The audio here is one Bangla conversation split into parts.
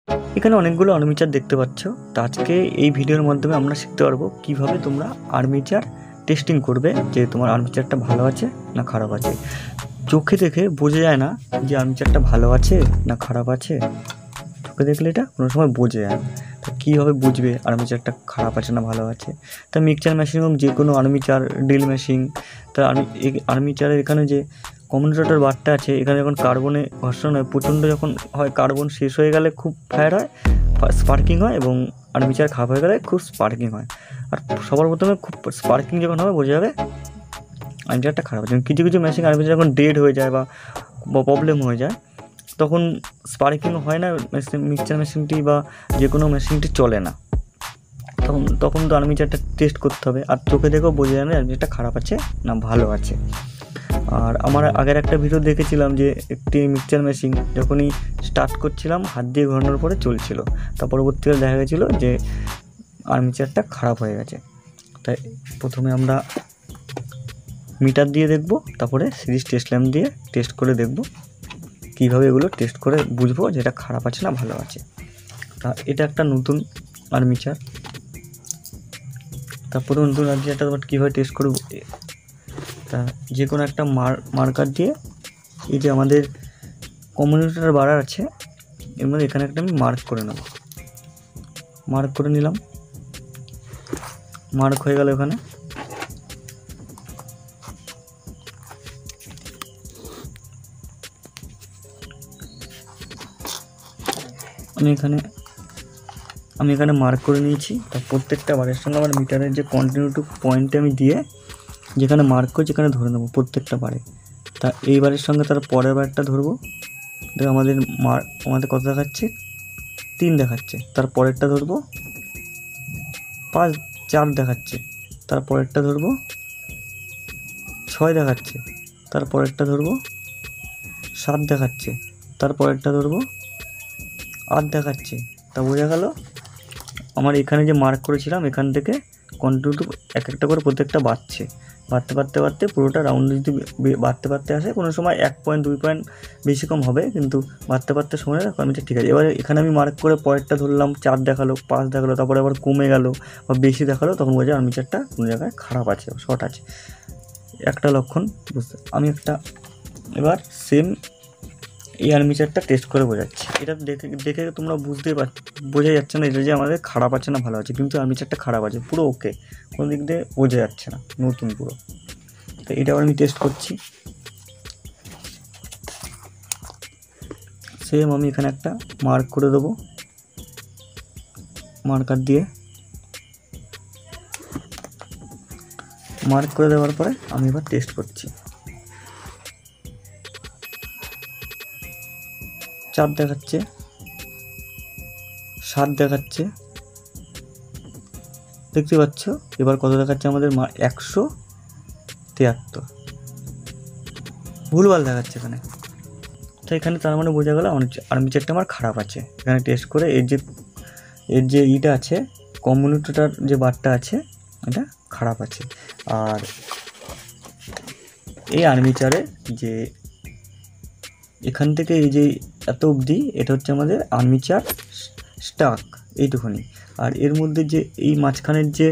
এখানে অনেকগুলো আর্মিচার দেখতে পাচ্ছ। তো আজকে এই ভিডিওর মাধ্যমে আমরা শিখতে পারবো কিভাবে তোমরা আর্মিচার টেস্টিং করবে, যে তোমার আর্মিচারটা ভালো আছে না খারাপ আছে। চোখে দেখে বোঝা যায় না যে আর্মিচারটা ভালো আছে না খারাপ আছে। চোখে দেখলে এটা কোনো সময় বোঝা যায় না। তো কীভাবে বুঝবে আর্মিচারটা খারাপ আছে না ভালো আছে? তা মিক্সচার মেশিন এবং যে কোনো আর্মিচার, ড্রিল মেশিন, তা আর্মিচারের এখানে যে কমিউনিকেটর বারটা আছে, এখানে যখন কার্বনে ঘর্ষণ হয়, প্রচণ্ড যখন হয়, কার্বন শেষ হয়ে গেলে খুব ফায়ার হয়, স্পার্কিং হয়, এবং আর্মিচার খারাপ হয়ে গেলে খুব স্পার্কিং হয়। আর সবার প্রথমে খুব স্পার্কিং যখন হবে বোঝা যাবে আর্মিচারটা খারাপ আছে। কিছু কিছু মেশিন আর্মিচার যখন ডেড হয়ে যায় বা প্রবলেম হয়ে যায়, তখন স্পার্কিং হয় না, মিক্সচার মেশিনটি বা যে কোনো মেশিনটি চলে না। তখন তো আর্মিচারটা টেস্ট করতে হবে। আর চোখে দেখেও বোঝা যায় না আর্মিচারটা খারাপ আছে না ভালো আছে। আর আমার আগের একটা ভিডিও দেখেছিলাম যে একটি মিক্সচার মেশিন যখনই স্টার্ট করছিলাম হাত দিয়ে ঘোরানোর পরে চলছিল, তার পরবর্তীকালে দেখা গেছিলো যে আর্মিচারটা খারাপ হয়ে গেছে। তাই প্রথমে আমরা মিটার দিয়ে দেখব, তারপরে সিরিজ টেস্ট ল্যাম্প দিয়ে টেস্ট করে দেখব কীভাবে এগুলো টেস্ট করে বুঝবো যে এটা খারাপ আছে না ভালো আছে। তা এটা একটা নতুন আর্মিচার। তারপরে নতুন আর্মিচারটা কীভাবে টেস্ট করব, তা যে কোনো একটা মার্কার দিয়ে, এই যে আমাদের কমিউনিকেটর বার আছে এর মধ্যে এখানে একটা আমি মার্ক করে নেব। মার্ক করে নিলাম, মার্ক হয়ে গেল। এখানে আমি এখানে মার্ক করে নিয়েছি। তার প্রত্যেকটা বারের সঙ্গে আমার মিটারের যে কন্টিনিউটি পয়েন্টে আমি দিয়ে যেখানে মার্ক করছি এখানে ধরে নেবো প্রত্যেকটা বারে। তা এই বারের সঙ্গে তার পরের বারটা ধরবো, দেখো আমাদের কত দেখাচ্ছে, 3 দেখাচ্ছে। তার পরেরটা ধরবো 4 দেখাচ্ছে। তার পরেরটা ধরবো 6 দেখাচ্ছে। তার পরেরটা ধরবো 7 দেখাচ্ছে। তার পরেরটা ধরবো 8 দেখাচ্ছে। তা বোঝা গেল আমার এখানে যে মার্ক করেছিলাম এখান থেকে কন্টিনিউ এক একটা করে প্রত্যেকটা বাড়তে পুরোটা রাউন্ড যদি বাড়তে আসে, কোনো সময় 1 পয়েন্ট 2 পয়েন্ট বেশি কম হবে, কিন্তু বাড়তে সময় আর্মিচার ঠিক আছে। এবারে এখানে আমি মার্ক করে পরেরটা ধরলাম 4 দেখালো, 5 দেখালো, তারপরে আবার কমে গেল বা বেশি দেখালো, তখন বোঝা আর্মিচারটা কোনো জায়গায় খারাপ আছে, শর্ট আছে। একটা লক্ষণ বুঝতে। আমি এবার সেম এই আর্মিচারটা টেস্ট করে বোঝাচ্ছি। এটা দেখে তোমরা বোঝা যাচ্ছে না এটা যে আমাদের খারাপ আছে না ভালো আছে, কিন্তু আর্মিচারটা খারাপ আছে, পুরো ওকে, কোনো দিক দিয়ে বোঝা যাচ্ছে না, নতুন পুরো। তো এটা আবার আমি টেস্ট করছি। সেম আমি এখানে একটা মার্ক করে দেবো, মার্কার দিয়ে মার্ক করে দেওয়ার পরে আমি এবার টেস্ট করছি। 4 দেখাচ্ছে, 7 দেখাচ্ছে, দেখতে পাচ্ছ। এবার কত দেখাচ্ছে আমাদের 173, ভুলভাল দেখাচ্ছে এখানে। তো এখানে তার মানে বোঝা গেল আর্মিচারটা আমার খারাপ আছে। এখানে টেস্ট করে এর যে ইটা আছে, কমিউনিকেটর যে বারটা আছে, এটা খারাপ আছে। আর এই আর্মিচারে যে এখান থেকে এই যে এত অবধি, এটা হচ্ছে আমাদের আর্মিচার স্টাক, এইটুখানি। আর এর মধ্যে যে এই মাঝখানের যে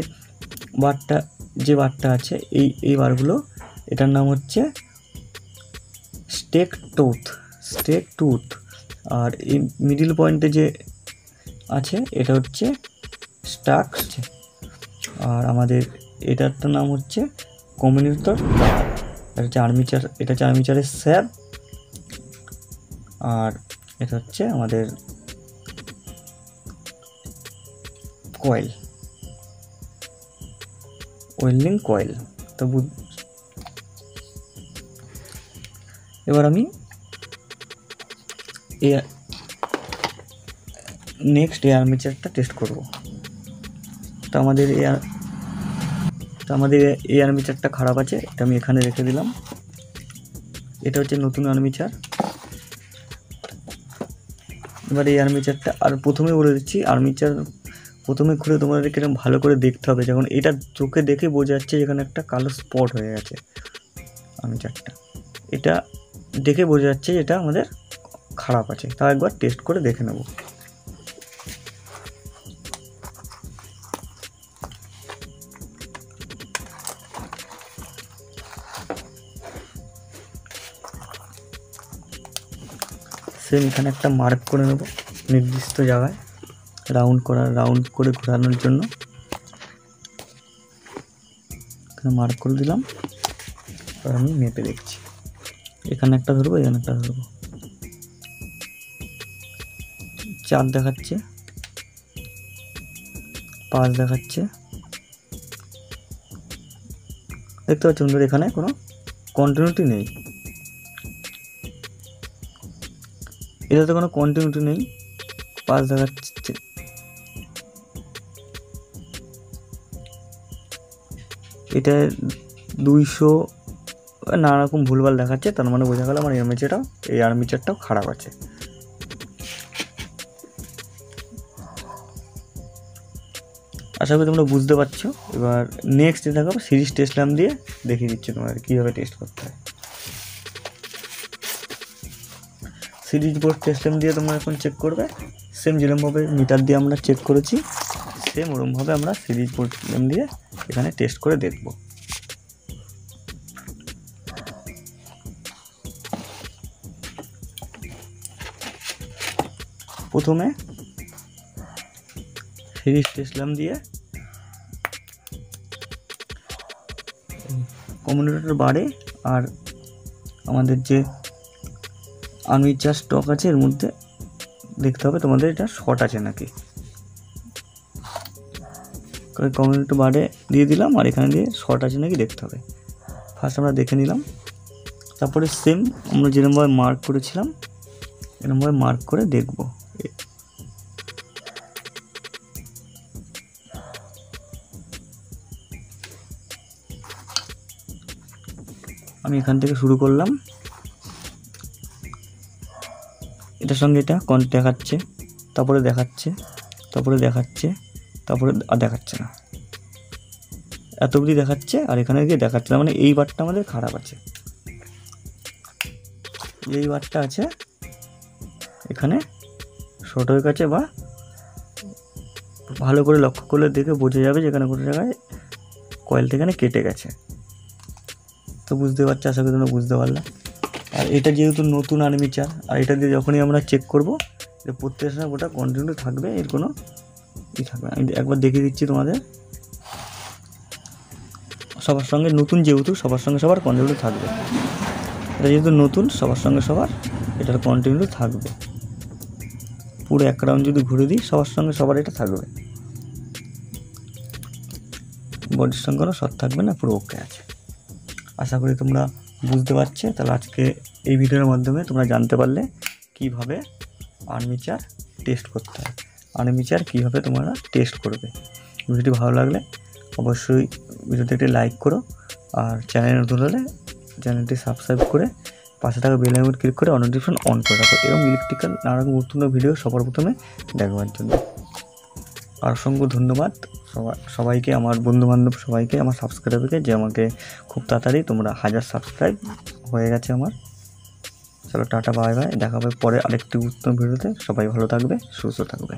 বারটা আছে, এই বারগুলো, এটার নাম হচ্ছে স্টেক টুথ। আর এই মিডিল পয়েন্টে যে আছে এটা হচ্ছে স্টাক। আর আমাদের এটারটার নাম হচ্ছে কমিউনিকেটর বার। এটা হচ্ছে আর্মিচারের শ্যাফট। আর এটা হচ্ছে আমাদের কয়েল, ওয়েল্ডিং কয়েল। তো এবার আমি নেক্সট এই আর্মিচারটা টেস্ট করব। তো আমাদের এই আর্মিচারটা খারাপ আছে, এটা আমি এখানে রেখে দিলাম। এটা হচ্ছে নতুন আর্মিচার। এবার এই আর্মিচারটা, আর প্রথমে বলে দিচ্ছি, আর্মিচার প্রথমে খুলে তোমাদেরকে এরকম ভালো করে দেখতে হবে। যখন এটা চোখে দেখে বোঝা যাচ্ছে যেখানে একটা কালো স্পট হয়ে গেছে আর্মিচারটা, এটা দেখে বোঝা যাচ্ছে এটা আমাদের খারাপ আছে। তাও একবার টেস্ট করে দেখে নেব। সেম এখানে একটা মার্ক করে নেব নির্দিষ্ট জায়গায়, রাউন্ড করে ঘোরানোর জন্য এখানে মার্ক করে দিলাম। আর আমি মেপে দেখছি, এখানে একটা ধরবো, এখানে একটা ধরবো। 4 দেখাচ্ছে, 5 দেখাচ্ছে। দেখতে পাচ্ছি বন্ধুরা এখানে কোনো কন্টিনিউটি নেই, এটাতে কোনো কন্টিনিউটি নেই। 5 দেখাচ্ছে, এটা 200 নানা রকম ভুলভাল দেখাচ্ছে। তার মানে বোঝা গেল আমার এই আর্মেচারটাও খারাপ আছে। আশা করি তোমরা বুঝতে পারছো। এবার নেক্সট দেখাবো সিরিজ টেস্ট ল্যাম্প দিয়ে দেখিয়ে দিচ্ছি তোমাদের কীভাবে টেস্ট করতে হয়। সিরিজ বোর্ড টেস্ট ল্যাম্প দিয়ে তোমরা এখন চেক করবে। সেম যেরকমভাবে মিটার দিয়ে আমরা চেক করেছি, সেম ওরকমভাবে আমরা সিরিজ বোর্ড ল্যাম্প দিয়ে এখানে টেস্ট করে দেখব। প্রথমে সিরিজ টেস্ট ল্যাম্প দিয়ে কমিউনিকেটর বারে আর আমাদের যে আর্মেচার স্টক আছে এর মধ্যে দেখতে হবে তোমাদের এটা শর্ট আছে নাকি। কমিউনিকেটর বারে দিয়ে দিলাম আর এখানে দিয়ে শর্ট আছে নাকি দেখতে হবে। ফার্স্ট আমরা দেখে নিলাম, তারপরে সেম আমরা যেরকমভাবে মার্ক করেছিলাম এরকমভাবে মার্ক করে দেখব। আমি এখান থেকে শুরু করলাম, এটার সঙ্গে এটা দেখাচ্ছে, তারপরে দেখাচ্ছে, তারপরে দেখাচ্ছে, তারপরে আর দেখাচ্ছে না, এত অবধি দেখাচ্ছে আর এখানে গিয়ে দেখাচ্ছে না। মানে এই বারটা আমাদের খারাপ আছে, এই বারটা আছে এখানে শর্ট হয়ে গেছে, বা ভালো করে লক্ষ্য করলে দেখে বোঝা যাবে যেখানে কোনো জায়গায় কয়েলটা এখানে কেটে গেছে। তো বুঝতে পারছি, আশা করি তোমরা বুঝতে পারলে। আর এটা যেহেতু নতুন আর্মেচার, আর এটা দিয়ে যখনই আমরা চেক করবো যে প্রত্যেক সময় ওটা কন্টিনিউ থাকবে, এর কোনো থাকবে। আমি একবার দেখিয়ে দিচ্ছি তোমাদের। সবার সঙ্গে নতুন, যেহেতু সবার সঙ্গে সবার কন্টিনিউ থাকবে। এটা যেহেতু নতুন, সবার সঙ্গে সবার এটার কন্টিনিউ থাকবে। পুরো এক রাউন্ড যদি ঘুরে দিই সবার সঙ্গে সবার এটা থাকবে, বডির সঙ্গে কোনো শর্ট থাকবে না, পুরো ওকে আছে। আশা করি তোমরা বুঝতে পারছো। তাহলে আজকে এই ভিডিওর মাধ্যমে তোমরা জানতে পারলে কীভাবে আর্মেচার টেস্ট করতে হয়, আর্মেচার কীভাবে তোমরা টেস্ট করবে। ভিডিওটি ভালো লাগলে অবশ্যই ভিডিওতে একটি লাইক করো, আর চ্যানেল নতুন হলে চ্যানেলটি সাবস্ক্রাইব করে পাশে থাকা বেল আইকন ক্লিক করে নোটিফিকেশন অন করে রাখো, এবং ইলেকট্রিক্যাল নানা রকম গুরুত্বপূর্ণ ভিডিও সবার প্রথমে দেখবার জন্য। আর অসংখ্য ধন্যবাদ সবাইকে, আমার বন্ধুবান্ধব সবাইকে, আমার সাবস্ক্রাইবারকে, যে আমাকে খুব তাড়াতাড়ি তোমরা 1000 সাবস্ক্রাইব হয়ে গেছে আমার। চলো টাটা, বাই বাই, দেখা হবে পরে আরেকটি গুরুত্বপূর্ণ ভিডিওতে। সবাই ভালো থাকবে, সুস্থ থাকবে।